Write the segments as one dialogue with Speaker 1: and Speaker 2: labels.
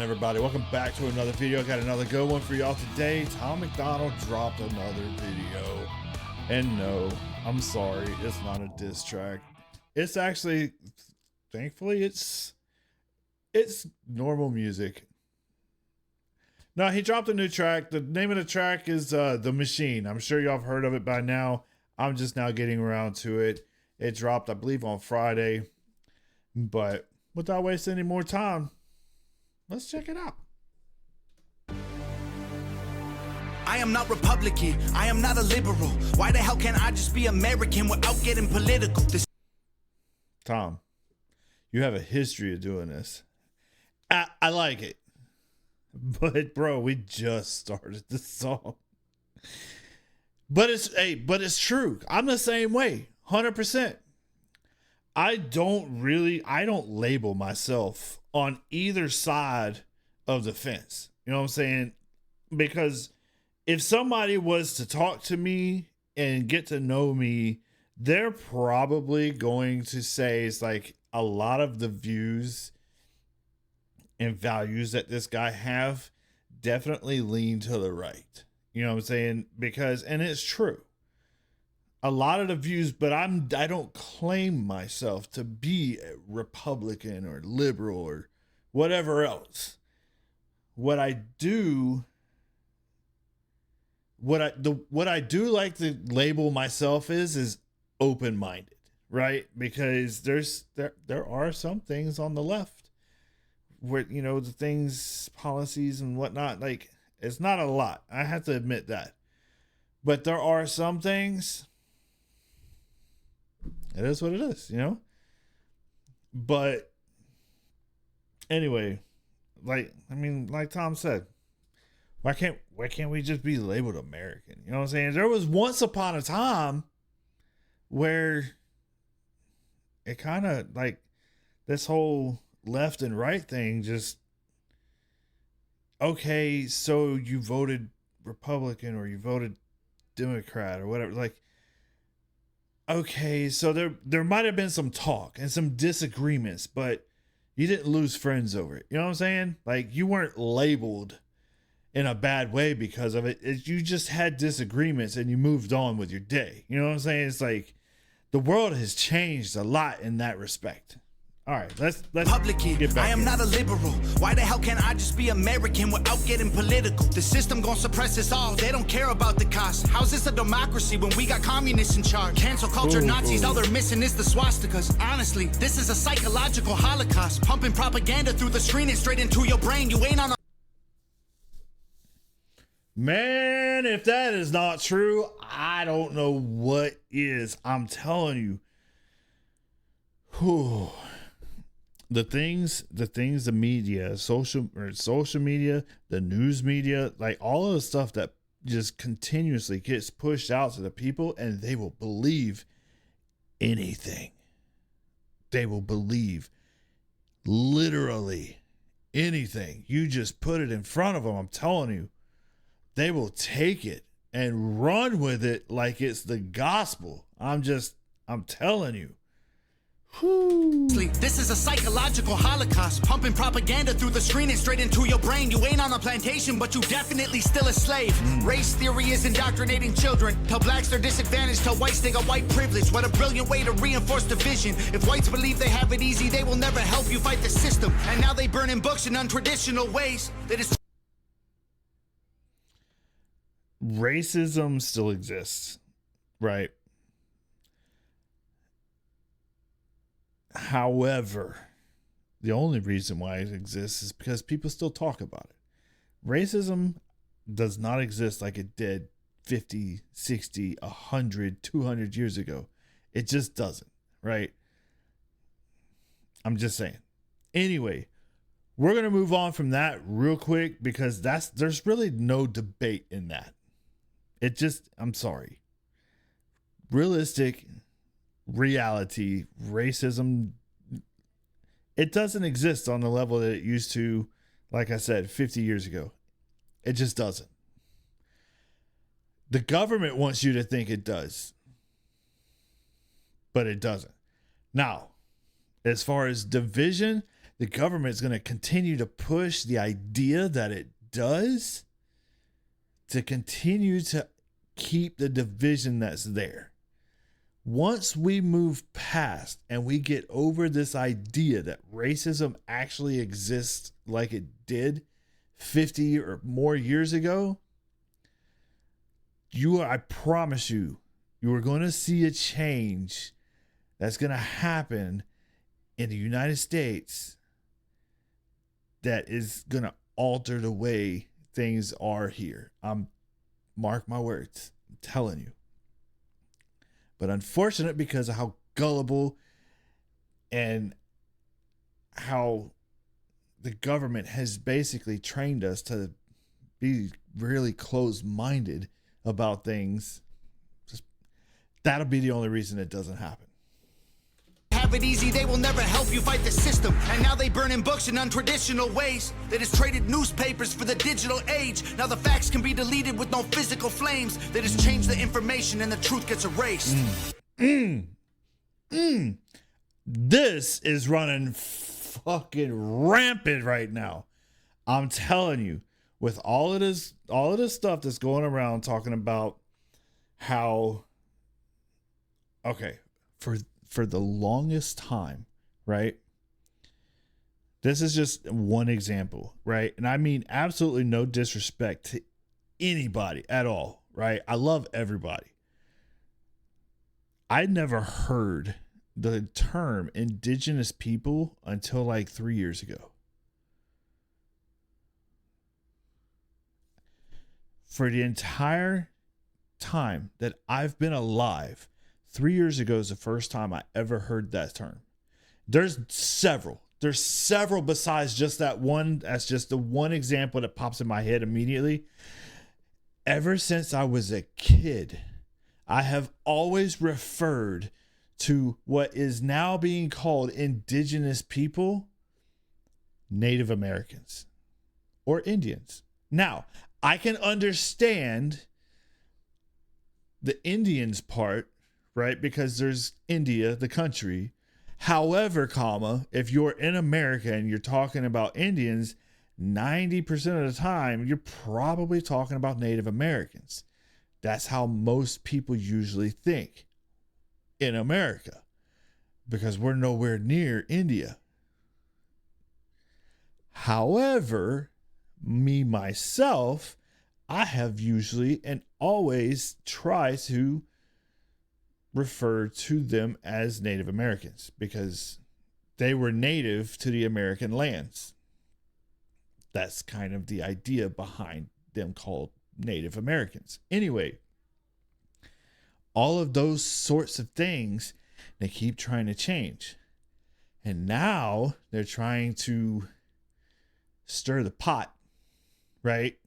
Speaker 1: everybody? Welcome back to another video. I got another good one for y'all today. MacDonald dropped another video. And no, I'm sorry, it's not a diss track. It's actually, thankfully, it's normal music. No, he dropped a new track. The name of the track is The Machine. I'm sure y'all have heard of it by now. I'm just now getting around to it. It dropped, I believe, on Friday. But without wasting any more time, let's check it out.
Speaker 2: I am not Republican. I am not a liberal. Why the hell can't I just be American without getting political?
Speaker 1: Tom, you have a history of doing this. I like it. But bro, we just started this song. But it's true. I'm the same way. 100%. I don't label myself on either side of the fence. You know what I'm saying? Because if somebody was to talk to me and get to know me, they're probably going to say it's like a lot of the views and values that this guy have definitely lean to the right. You know what I'm saying? Because, and it's true. A lot of the views, but I don't claim myself to be a Republican or liberal or whatever else. What I do like to label myself is open-minded, right? Because there are some things on the left where, you know, the things, policies and whatnot, like, it's not a lot. I have to admit that. But there are some things, it is what it is, you know? But anyway, like Tom said, why can't we just be labeled American? You know what I'm saying? There was once upon a time where it kind of like this whole left and right thing just, okay, so you voted Republican or you voted Democrat or whatever, like, okay, so there might have been some talk and some disagreements, but you didn't lose friends over it. You know what I'm saying? Like, you weren't labeled in a bad way because of it. You just had disagreements and you moved on with your day. You know what I'm saying? It's like the world has changed a lot in that respect. All right, let's
Speaker 2: Republican.
Speaker 1: get back.
Speaker 2: I am not a liberal. Why the hell can't I just be American without getting political? The system gonna suppress us all. They don't care about the cost. How's this a democracy when we got communists in charge? Cancel culture, Nazis, all they're missing is the swastikas. Honestly, this is a psychological holocaust. Pumping propaganda through the screen and straight into your brain. You ain't on a...
Speaker 1: Man, if that is not true, I don't know what is. I'm telling you. Whew. The things, the media, social media, the news media, like all of the stuff that just continuously gets pushed out to the people, and they will believe anything. They will believe literally anything. You just put it in front of them. I'm telling you, they will take it and run with it like it's the gospel. I'm telling you.
Speaker 2: This is a psychological holocaust. Pumping propaganda through the screen and straight into your brain. You ain't on a plantation, but you definitely still a slave. Race theory is indoctrinating children. Tell blacks they're disadvantaged, tell whites they got white privilege. What a brilliant way to reinforce division. If whites believe they have it easy, they will never help you fight the system. And now they burn in books in untraditional ways.
Speaker 1: Racism still exists, right? However, the only reason why it exists is because people still talk about it. Racism does not exist like it did 50, 60, 100, 200 years ago. It just doesn't, right? I'm just saying. Anyway, we're going to move on from that real quick because there's really no debate in that. I'm sorry. Realistic reality, racism, it doesn't exist on the level that it used to, like I said, 50 years ago. It just doesn't. The government wants you to think it does, but it doesn't. Now, as far as division, the government is going to continue to push the idea that it does to continue to keep the division that's there. Once we move past and we get over this idea that racism actually exists like it did 50 or more years ago, I promise you, you are going to see a change that's going to happen in the United States that is going to alter the way things are here. Mark my words, I'm telling you. But unfortunate because of how gullible and how the government has basically trained us to be really closed-minded about things. That'll be the only reason it doesn't happen.
Speaker 2: Have it easy, they will never help you fight the system. And now they burning books in untraditional ways. They just traded newspapers for the digital age. Now the facts can be deleted with no physical flames. They just change the information and the truth gets erased.
Speaker 1: This is running fucking rampant right now. I'm telling you, with all of this stuff that's going around talking about how, okay, for the longest time, right? This is just one example, right? And I mean absolutely no disrespect to anybody at all, right? I love everybody. I'd never heard the term indigenous people until like 3 years ago. For the entire time that I've been alive, 3 years ago is the first time I ever heard that term. There's several besides just that one. That's just the one example that pops in my head immediately. Ever since I was a kid, I have always referred to what is now being called indigenous people, Native Americans, or Indians. Now, I can understand the Indians part, right? Because there's India, the country. However, if you're in America and you're talking about Indians, 90% of the time, you're probably talking about Native Americans. That's how most people usually think in America, because we're nowhere near India. However, myself, I have usually and always tried to refer to them as Native Americans because they were native to the American lands. That's kind of the idea behind them called Native Americans. Anyway, all of those sorts of things, they keep trying to change. And now they're trying to stir the pot, right?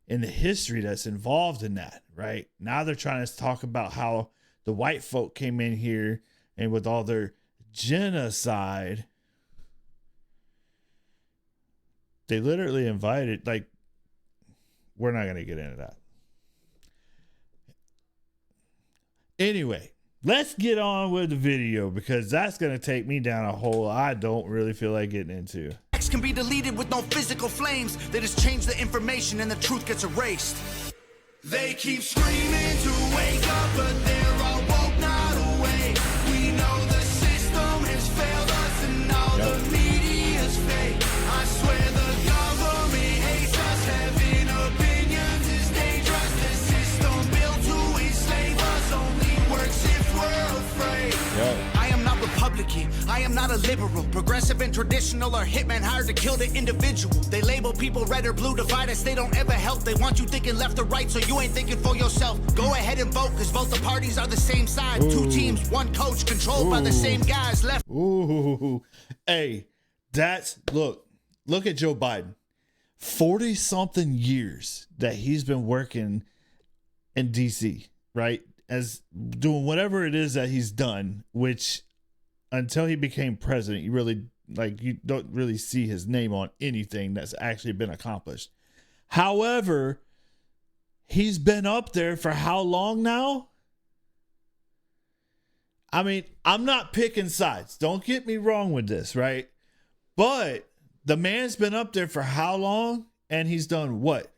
Speaker 1: In the history that's involved in that, right? Now they're trying to talk about how the white folk came in here and with all their genocide, they literally invited, like, we're not going to get into that. Anyway, let's get on with the video because that's going to take me down a hole I don't really feel like getting into.
Speaker 2: Facts can be deleted with no physical flames. They just change the information and the truth gets erased. They keep screaming to wake up, but they're all woke, not awake. We know the system has failed us and all the media's fake. I swear the government hates us. Having opinions is dangerous. The system built to enslave us only works if we're afraid. I am not Republican, I am not a liberal. Progressive and traditional are hitmen hired to kill the individual. They label people red or blue, divide us, they don't ever help. They want you thinking left or right, so you ain't thinking for yourself. Go ahead and vote, cause both the parties are the same side. Ooh. 2 teams, 1 coach, controlled by the same guys left.
Speaker 1: Ooh, hey, look at Joe Biden. 40 something years that he's been working in DC, right? As doing whatever it is that he's done, which until he became president, you don't really see his name on anything that's actually been accomplished. However, he's been up there for how long now? I mean, I'm not picking sides. Don't get me wrong with this, right? But the man's been up there for how long? And he's done what?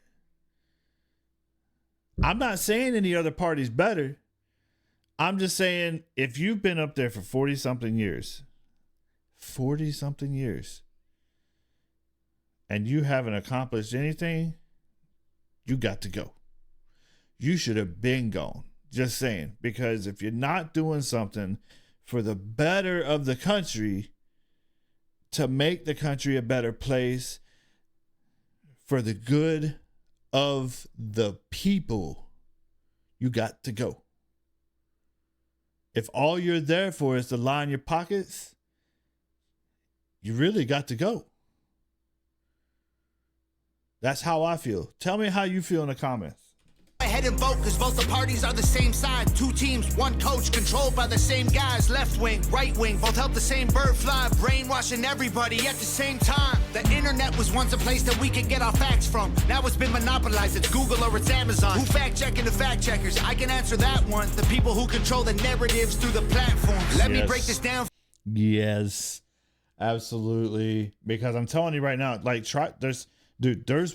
Speaker 1: I'm not saying any other party's better. I'm just saying if you've been up there for 40 something years, and you haven't accomplished anything, you got to go. You should have been gone. Just saying. Because if you're not doing something for the better of the country, to make the country a better place, for the good of the people, you got to go. If all you're there for is to line your pockets, you really got to go. That's how I feel. Tell me how you feel in the comments.
Speaker 2: Ahead and vote, cause both the parties are the same side. Two teams, one coach, controlled by the same guys. Left wing, right wing, both help the same bird fly. Brainwashing everybody at the same time. The internet was once a place that we could get our facts from. Now it's been monopolized, it's Google or it's Amazon. Who fact checking the fact checkers? I can answer that one. The people who control the narratives through the platforms. Let me break this down.
Speaker 1: Yes, absolutely. Because I'm telling you right now, like, there's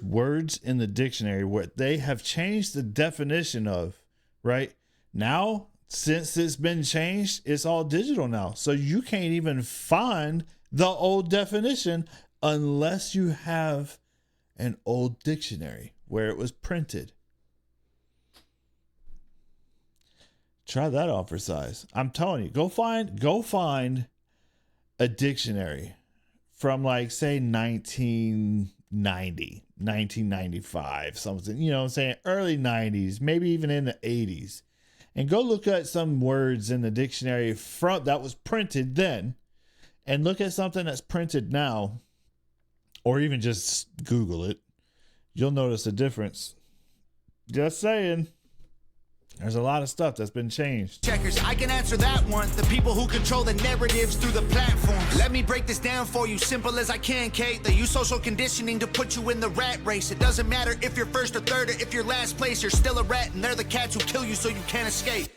Speaker 1: words in the dictionary where they have changed the definition of, right? Now, since it's been changed, it's all digital now. So you can't even find the old definition unless you have an old dictionary where it was printed. Try that on for size. I'm telling you, go find a dictionary from, like, say 1995, something, you know what I'm saying, early 90s, maybe even in the 80s, and go look at some words in the dictionary from that was printed then, and look at something that's printed now, or even just Google it. You'll notice a difference. Just saying. There's a lot of stuff that's been changed.
Speaker 2: Checkers, I can answer that one. The people who control the narratives through the platforms. Let me break this down for you, simple as I can, Kate. They use social conditioning to put you in the rat race. It doesn't matter if you're first or third or if you're last place. You're still a rat, and they're the cats who kill you so you can't escape.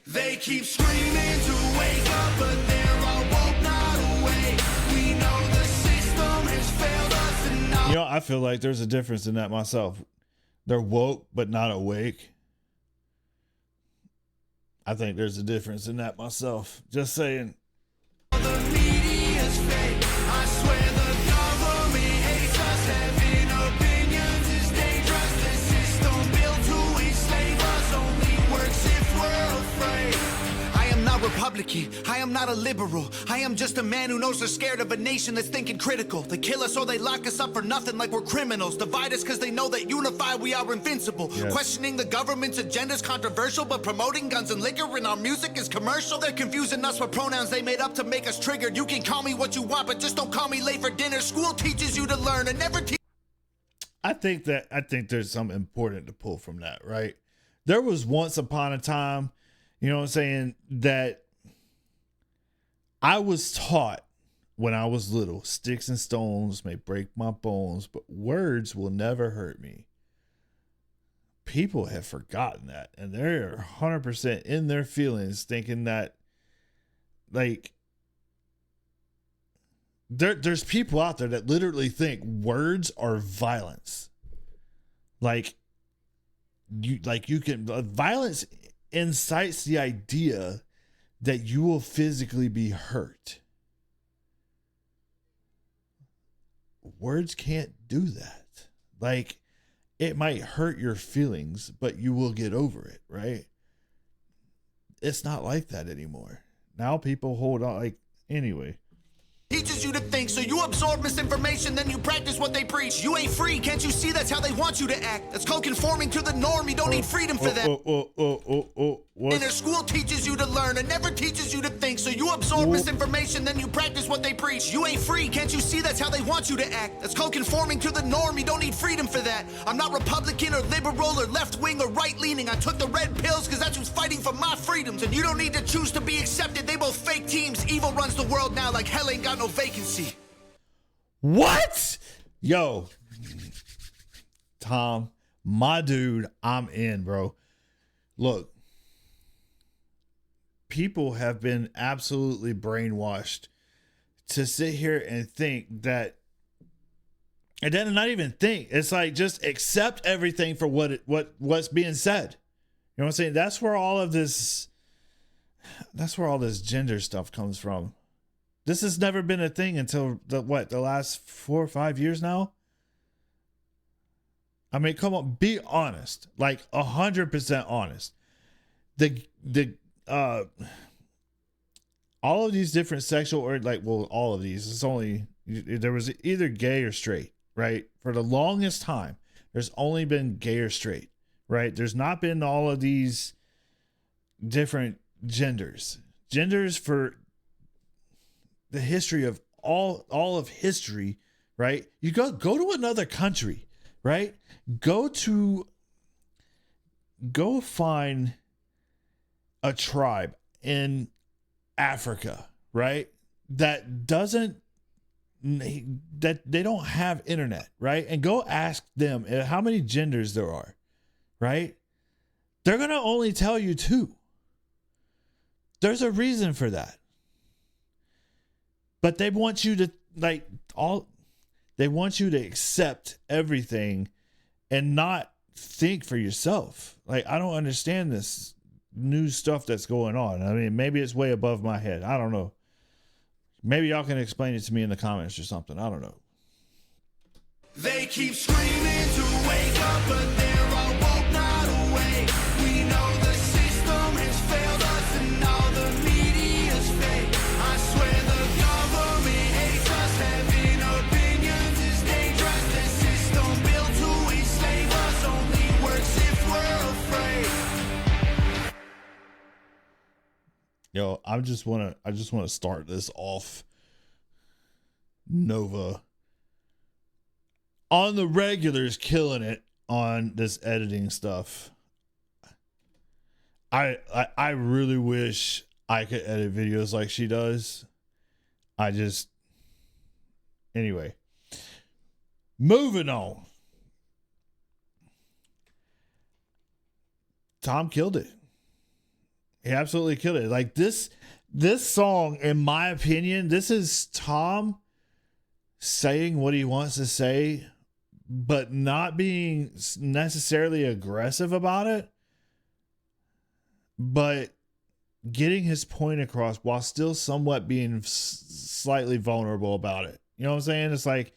Speaker 2: They keep screaming to wake up, but they're all woke, not awake. We know the system has failed us enough.
Speaker 1: You know, I feel like there's a difference in that myself. They're woke, but not awake. I think there's a difference in that myself. Just saying.
Speaker 2: The media's fake. I swear the government hates us. Having opinions is dangerous. The system built to enslave us only works if we're afraid. I am not Republican. I am not a liberal. I am just a man who knows they're scared of a nation that's thinking critical. They kill us or they lock us up for nothing like we're criminals. Divide us because they know that unified we are invincible.
Speaker 1: Yes.
Speaker 2: Questioning the government's agenda is controversial, but promoting guns and liquor in our music is commercial. They're confusing us with pronouns they made up to make us triggered. You can call me what you want, but just don't call me late for dinner. School teaches you to learn and never teach.
Speaker 1: I think there's something important to pull from that, right? There was once upon a time, you know what I'm saying, that I was taught when I was little, sticks and stones may break my bones, but words will never hurt me. People have forgotten that, and they're 100% in their feelings thinking that, like, there's people out there that literally think words are violence. Like you can, violence incites the idea that you will physically be hurt. Words can't do that. Like, it might hurt your feelings, but you will get over it, right? It's not like that anymore. Now people hold on, like, anyway.
Speaker 2: Teaches you to think, so you absorb misinformation, then you practice what they preach. You ain't free, can't you see that's how they want you to act? That's called conforming to the norm, you don't need freedom for that. Inner school teaches you to learn and never teaches you to think, so you absorb misinformation, then you practice what they preach. You ain't free, can't you see that's how they want you to act? That's called conforming to the norm, you don't need freedom for that. I'm not Republican or liberal or left-wing or right-leaning. I took the red pills because that's who's fighting for my freedoms. And you don't need to choose to be accepted, they both fake teams. Evil runs the world now like hell ain't got no vacancy.
Speaker 1: What? Yo, Tom, my dude, I'm in, bro. Look, people have been absolutely brainwashed to sit here and think that, and then not even think, it's like just accept everything for what's being said. You know what I'm saying? That's where all this gender stuff comes from. This has never been a thing until the last 4 or 5 years now. I mean, come on, be honest, like 100% honest. All of these different sexual, or like, well, all of these, it's only, there was either gay or straight, right? For the longest time, there's only been gay or straight, right? There's not been all of these different genders for the history of all of history, right? You go to another country, right? Go find a tribe in Africa, right? That they don't have internet, right? And go ask them how many genders there are, right? They're going to only tell you 2. There's a reason for that. But they want you to they want you to accept everything and not think for yourself. Like, I don't understand this new stuff that's going on. I mean, maybe it's way above my head. I don't know. Maybe y'all can explain it to me in the comments or something. I don't know.
Speaker 2: They keep screaming to wake up, but they're all woke, not awake. We know the system has failed us and all the media's fake. I swear the government hates us. Having opinions is dangerous. The system built to enslave us only works if we're afraid.
Speaker 1: Yo, I just want to start this off. Nova on the regulars killing it on this editing stuff. I really wish I could edit videos like she does. Anyway, moving on. Tom killed it. He absolutely killed it. Like this song, in my opinion, this is Tom saying what he wants to say, but not being necessarily aggressive about it, but getting his point across while still somewhat being slightly vulnerable about it. You know what I'm saying? It's like,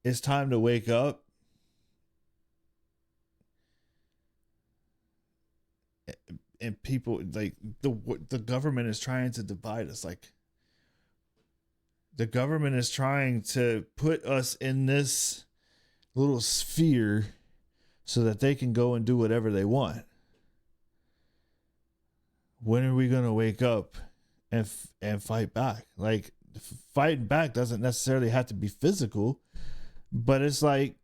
Speaker 1: it's time to wake up. And people, like, the government is trying to divide us. Like, the government is trying to put us in this little sphere so that they can go and do whatever they want. When are we going to wake up and fight back? Like, fighting back doesn't necessarily have to be physical, but it's like,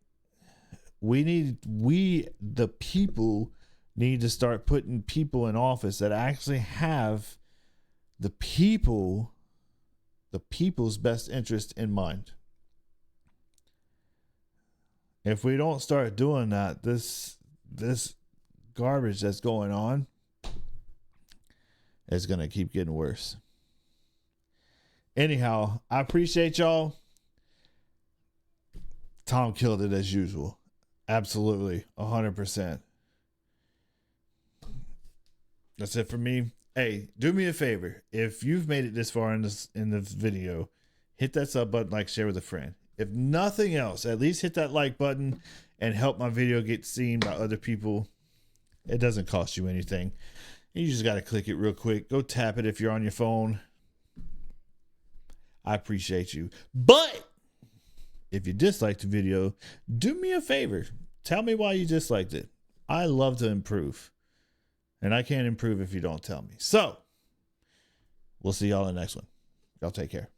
Speaker 1: the people need to start putting people in office that actually have the people's best interest in mind. If we don't start doing that, this garbage that's going on is going to keep getting worse. Anyhow, I appreciate y'all. Tom killed it as usual. Absolutely. 100%. That's it for me. Hey, do me a favor. If you've made it this far in this video, hit that sub button, like, share with a friend. If nothing else, at least hit that like button and help my video get seen by other people. It doesn't cost you anything. You just got to click it real quick. Go tap it if you're on your phone. I appreciate you. But if you disliked the video, do me a favor. Tell me why you disliked it. I love to improve. And I can't improve if you don't tell me. So, we'll see y'all in the next one. Y'all take care.